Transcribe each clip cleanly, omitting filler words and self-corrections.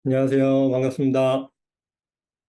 안녕하세요. 반갑습니다.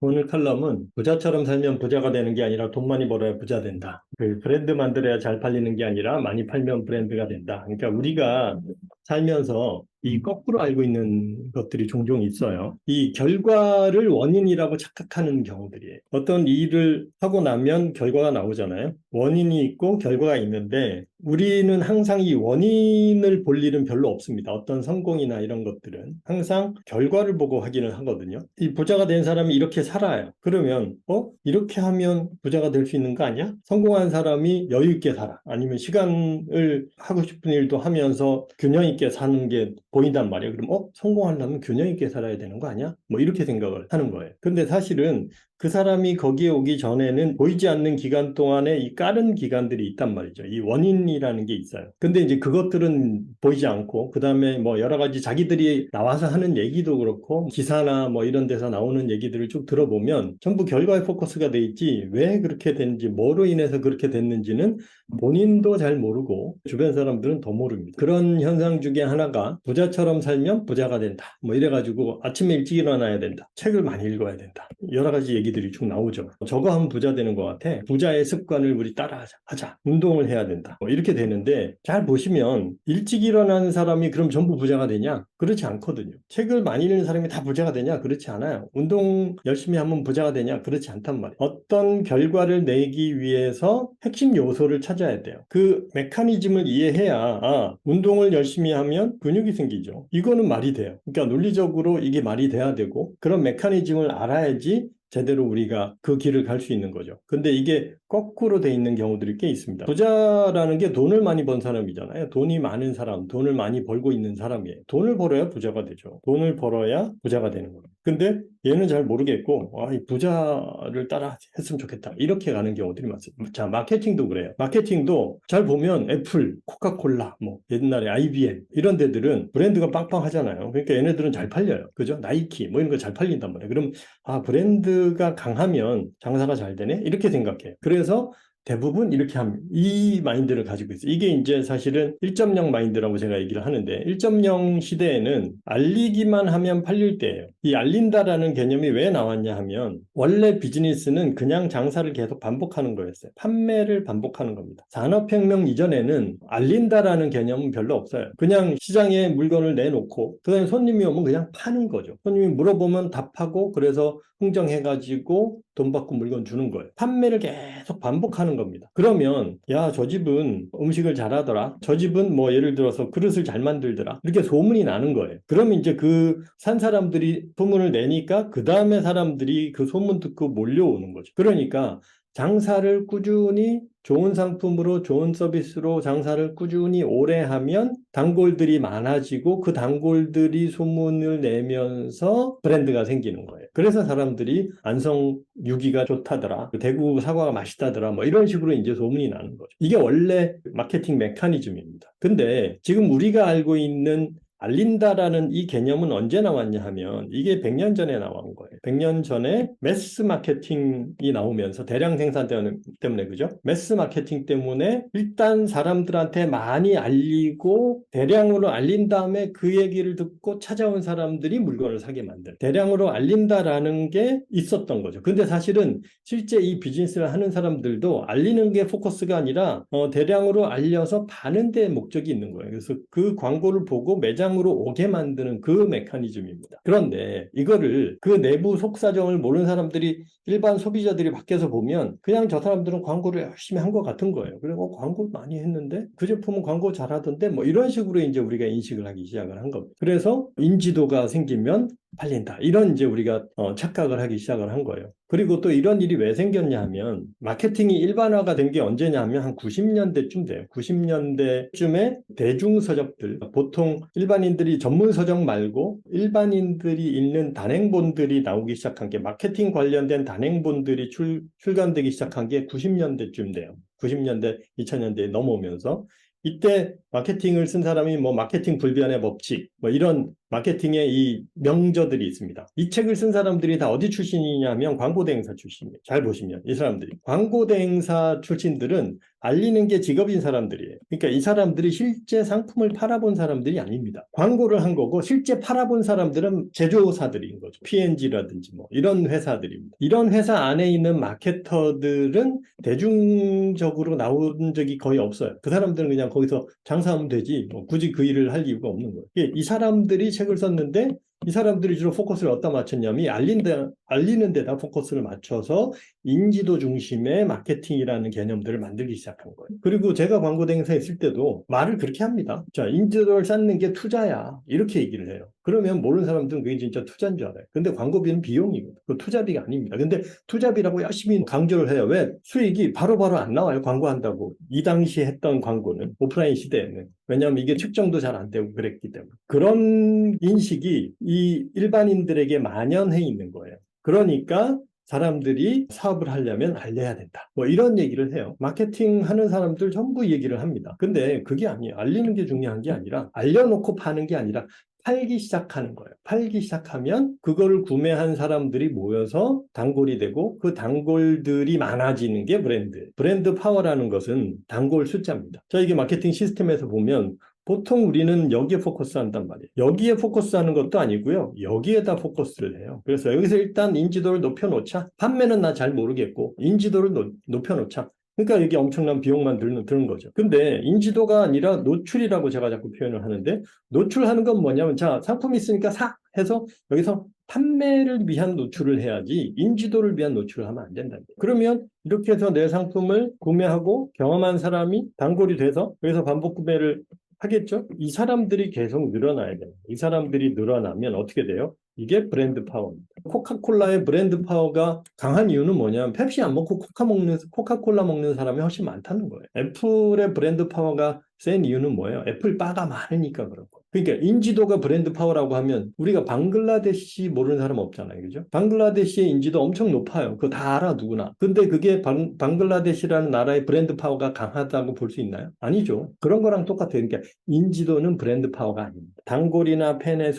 오늘 칼럼은 부자처럼 살면 부자가 되는 게 아니라 돈 많이 벌어야 부자 된다. 그 브랜드 만들어야 잘 팔리는 게 아니라 많이 팔면 브랜드가 된다. 그러니까 우리가 살면서 이 거꾸로 알고 있는 것들이 종종 있어요. 이 결과를 원인이라고 착각하는 경우들이에요. 어떤 일을 하고 나면 결과가 나오잖아요. 원인이 있고 결과가 있는데 우리는 항상 이 원인을 볼 일은 별로 없습니다. 어떤 성공이나 이런 것들은 항상 결과를 보고 확인을 하거든요. 이 부자가 된 사람이 이렇게 살아요. 그러면 이렇게 하면 부자가 될 수 있는 거 아니야? 성공한 사람이 여유 있게 살아. 아니면 시간을 하고 싶은 일도 하면서 균형 있게 사는 게 보인단 말이에요. 그럼 성공하려면 균형 있게 살아야 되는 거 아니야? 뭐 이렇게 생각을 하는 거예요. 근데 사실은 그 사람이 거기에 오기 전에는 보이지 않는 기간 동안에 이 까른 기간들이 있단 말이죠. 이 원인이라는 게 있어요. 근데 이제 그것들은 보이지 않고, 그 다음에 뭐 여러 가지 자기들이 나와서 하는 얘기도 그렇고, 기사나 뭐 이런 데서 나오는 얘기들을 쭉 들어보면 전부 결과에 포커스가 돼 있지, 왜 그렇게 됐는지, 뭐로 인해서 그렇게 됐는지는 본인도 잘 모르고, 주변 사람들은 더 모릅니다. 그런 현상 중에 하나가 부자처럼 살면 부자가 된다. 뭐 이래가지고 아침에 일찍 일어나야 된다. 책을 많이 읽어야 된다. 여러 가지 얘기들이 쭉 나오죠. 저거 하면 부자 되는 것 같아. 부자의 습관을 우리 따라하자. 하자. 운동을 해야 된다. 뭐 이렇게 되는데 잘 보시면 일찍 일어나는 사람이 그럼 전부 부자가 되냐? 그렇지 않거든요. 책을 많이 읽는 사람이 다 부자가 되냐? 그렇지 않아요. 운동 열심히 하면 부자가 되냐? 그렇지 않단 말이에요. 어떤 결과를 내기 위해서 핵심 요소를 찾아야 돼요. 그 메커니즘을 이해해야 운동을 열심히 하면 근육이 생기죠. 이거는 말이 돼요. 그러니까 논리적으로 이게 말이 돼야 되고 그런 메커니즘을 알아야지 제대로 우리가 그 길을 갈 수 있는 거죠. 근데 이게 거꾸로 돼 있는 경우들이 꽤 있습니다. 부자라는 게 돈을 많이 번 사람이잖아요. 돈이 많은 사람, 돈을 많이 벌고 있는 사람이에요. 돈을 벌어야 부자가 되죠. 돈을 벌어야 부자가 되는 거예요. 근데 얘는 잘 모르겠고, 이 부자를 따라 했으면 좋겠다. 이렇게 가는 경우들이 많습니다. 자, 마케팅도 그래요. 마케팅도 잘 보면 애플, 코카콜라, 뭐 옛날에 IBM 이런 데들은 브랜드가 빵빵하잖아요. 그러니까 얘네들은 잘 팔려요. 그죠? 나이키 뭐 이런 거 잘 팔린단 말이에요. 그럼 브랜드가 강하면 장사가 잘 되네? 이렇게 생각해요. 그래서 대부분 이렇게 합니다. 이 마인드를 가지고 있어요. 이게 이제 사실은 1.0 마인드라고 제가 얘기를 하는데 1.0 시대에는 알리기만 하면 팔릴 때예요. 이 알린다라는 개념이 왜 나왔냐 하면 원래 비즈니스는 그냥 장사를 계속 반복하는 거였어요. 판매를 반복하는 겁니다. 산업혁명 이전에는 알린다라는 개념은 별로 없어요. 그냥 시장에 물건을 내놓고 그다음에 손님이 오면 그냥 파는 거죠. 손님이 물어보면 답하고 그래서 흥정해가지고 돈 받고 물건 주는 거예요. 판매를 계속 반복하는 겁니다. 그러면 야, 저 집은 음식을 잘하더라. 저 집은 뭐 예를 들어서 그릇을 잘 만들더라. 이렇게 소문이 나는 거예요. 그러면 이제 그 산 사람들이 소문을 내니까 그 다음에 사람들이 그 소문 듣고 몰려오는 거죠. 그러니까 장사를 꾸준히 좋은 상품으로 좋은 서비스로 장사를 꾸준히 오래 하면 단골들이 많아지고 그 단골들이 소문을 내면서 브랜드가 생기는 거예요. 그래서 사람들이 안성 유기가 좋다더라. 대구 사과가 맛있다더라. 뭐 이런 식으로 이제 소문이 나는 거죠. 이게 원래 마케팅 메커니즘입니다. 근데 지금 우리가 알고 있는 알린다라는 이 개념은 언제 나왔냐 하면 이게 100년 전에 나온 거예요. 100년 전에 매스 마케팅이 나오면서 대량 생산 때문에 그죠? 매스 마케팅 때문에 일단 사람들한테 많이 알리고 대량으로 알린 다음에 그 얘기를 듣고 찾아온 사람들이 물건을 사게 만든 대량으로 알린다라는 게 있었던 거죠. 근데 사실은 실제 이 비즈니스를 하는 사람들도 알리는 게 포커스가 아니라 대량으로 알려서 파는 데 목적이 있는 거예요. 그래서 그 광고를 보고 매장으로 오게 만드는 그 메커니즘입니다. 그런데 이거를 그 내부 속사정을 모르는 사람들이 일반 소비자들이 밖에서 보면 그냥 저 사람들은 광고를 열심히 한 것 같은 거예요. 그리고 광고 많이 했는데 그 제품은 광고 잘하던데 뭐 이런 식으로 이제 우리가 인식을 하기 시작을 한 겁니다. 그래서 인지도가 생기면 팔린다. 이런 이제 우리가 착각을 하기 시작을 한 거예요. 그리고 또 이런 일이 왜 생겼냐 하면 마케팅이 일반화가 된 게 언제냐 하면 한 90년대쯤 돼요. 90년대쯤에 대중서적들, 보통 일반인들이 전문서적 말고 일반인들이 읽는 단행본들이 나오기 시작한 게 마케팅 관련된 단행본들이 출간되기 시작한 게 90년대쯤 돼요. 90년대, 2000년대에 넘어오면서 이때 마케팅을 쓴 사람이 뭐 마케팅 불변의 법칙 뭐 이런 마케팅의 이 명저들이 있습니다. 이 책을 쓴 사람들이 다 어디 출신이냐면 광고대행사 출신이에요. 잘 보시면 이 사람들이. 광고대행사 출신들은 알리는 게 직업인 사람들이에요. 그러니까 이 사람들이 실제 상품을 팔아본 사람들이 아닙니다. 광고를 한 거고 실제 팔아본 사람들은 제조사들인 거죠. P&G라든지 뭐 이런 회사들입니다. 이런 회사 안에 있는 마케터들은 대중적으로 나온 적이 거의 없어요. 그 사람들은 그냥 거기서 장사하면 되지 뭐 굳이 그 일을 할 이유가 없는 거예요. 이 사람들이 책을 썼는데 이 사람들이 주로 포커스를 어디다 맞췄냐면 알리는 데다 포커스를 맞춰서 인지도 중심의 마케팅이라는 개념들을 만들기 시작한 거예요. 그리고 제가 광고 대행사에 있을 때도 말을 그렇게 합니다. 자, 인지도를 쌓는 게 투자야. 이렇게 얘기를 해요. 그러면 모르는 사람들은 그게 진짜 투자인 줄 알아요. 근데 광고비는 비용이거든요. 그 투자비가 아닙니다. 근데 투자비라고 열심히 강조를 해요. 왜? 수익이 바로바로 안 나와요. 광고한다고. 이 당시에 했던 광고는 오프라인 시대에는. 왜냐하면 이게 측정도 잘 안 되고 그랬기 때문에. 그런 인식이 이 일반인들에게 만연해 있는 거예요. 그러니까 사람들이 사업을 하려면 알려야 된다. 뭐 이런 얘기를 해요. 마케팅 하는 사람들 전부 얘기를 합니다. 근데 그게 아니에요. 알리는 게 중요한 게 아니라 알려놓고 파는 게 아니라 팔기 시작하는 거예요. 팔기 시작하면 그거를 구매한 사람들이 모여서 단골이 되고 그 단골들이 많아지는 게 브랜드. 브랜드 파워라는 것은 단골 숫자입니다. 자, 이게 마케팅 시스템에서 보면 보통 우리는 여기에 포커스 한단 말이에요. 여기에 포커스 하는 것도 아니고요. 여기에다 포커스를 해요. 그래서 여기서 일단 인지도를 높여놓자. 판매는 나 잘 모르겠고 인지도를 높여놓자. 그러니까 이게 엄청난 비용만 드는 거죠. 근데 인지도가 아니라 노출이라고 제가 자꾸 표현을 하는데 노출하는 건 뭐냐면 자, 상품이 있으니까 사 해서 여기서 판매를 위한 노출을 해야지 인지도를 위한 노출을 하면 안 된다. 그러면 이렇게 해서 내 상품을 구매하고 경험한 사람이 단골이 돼서 여기서 반복 구매를 하겠죠? 이 사람들이 계속 늘어나야 돼요. 이 사람들이 늘어나면 어떻게 돼요? 이게 브랜드 파워입니다. 코카콜라의 브랜드 파워가 강한 이유는 뭐냐면 펩시 안 먹고 코카콜라 먹는 사람이 훨씬 많다는 거예요. 애플의 브랜드 파워가 센 이유는 뭐예요? 애플 바가 많으니까 그런 거예요. 그러니까 인지도가 브랜드 파워라고 하면 우리가 방글라데시 모르는 사람 없잖아요. 그죠? 방글라데시의 인지도 엄청 높아요. 그거 다 알아 누구나. 근데 그게 방글라데시라는 나라의 브랜드 파워가 강하다고 볼 수 있나요? 아니죠. 그런 거랑 똑같아요. 그러니까 인지도는 브랜드 파워가 아닙니다. 단골이나 팬의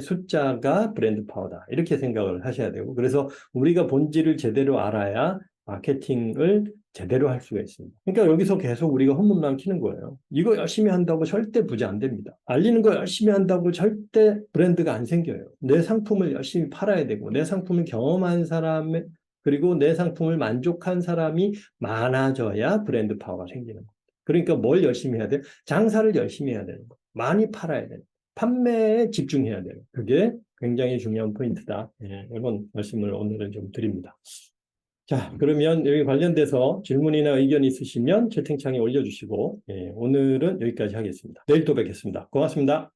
숫자가 브랜드 파워다. 이렇게 생각을 하셔야 되고 그래서 우리가 본질을 제대로 알아야 마케팅을 제대로 할 수가 있습니다. 그러니까 여기서 계속 우리가 헛문만 키는 거예요. 이거 열심히 한다고 절대 부자 안 됩니다. 알리는 거 열심히 한다고 절대 브랜드가 안 생겨요. 내 상품을 열심히 팔아야 되고 내 상품을 경험한 사람 그리고 내 상품을 만족한 사람이 많아져야 브랜드 파워가 생기는 거예요. 그러니까 뭘 열심히 해야 돼요? 장사를 열심히 해야 되는 거예요. 많이 팔아야 돼요. 판매에 집중해야 돼요. 그게 굉장히 중요한 포인트다. 예, 이런 말씀을 오늘은 좀 드립니다. 자, 그러면 여기 관련돼서 질문이나 의견 있으시면 채팅창에 올려주시고, 예, 오늘은 여기까지 하겠습니다. 내일 또 뵙겠습니다. 고맙습니다.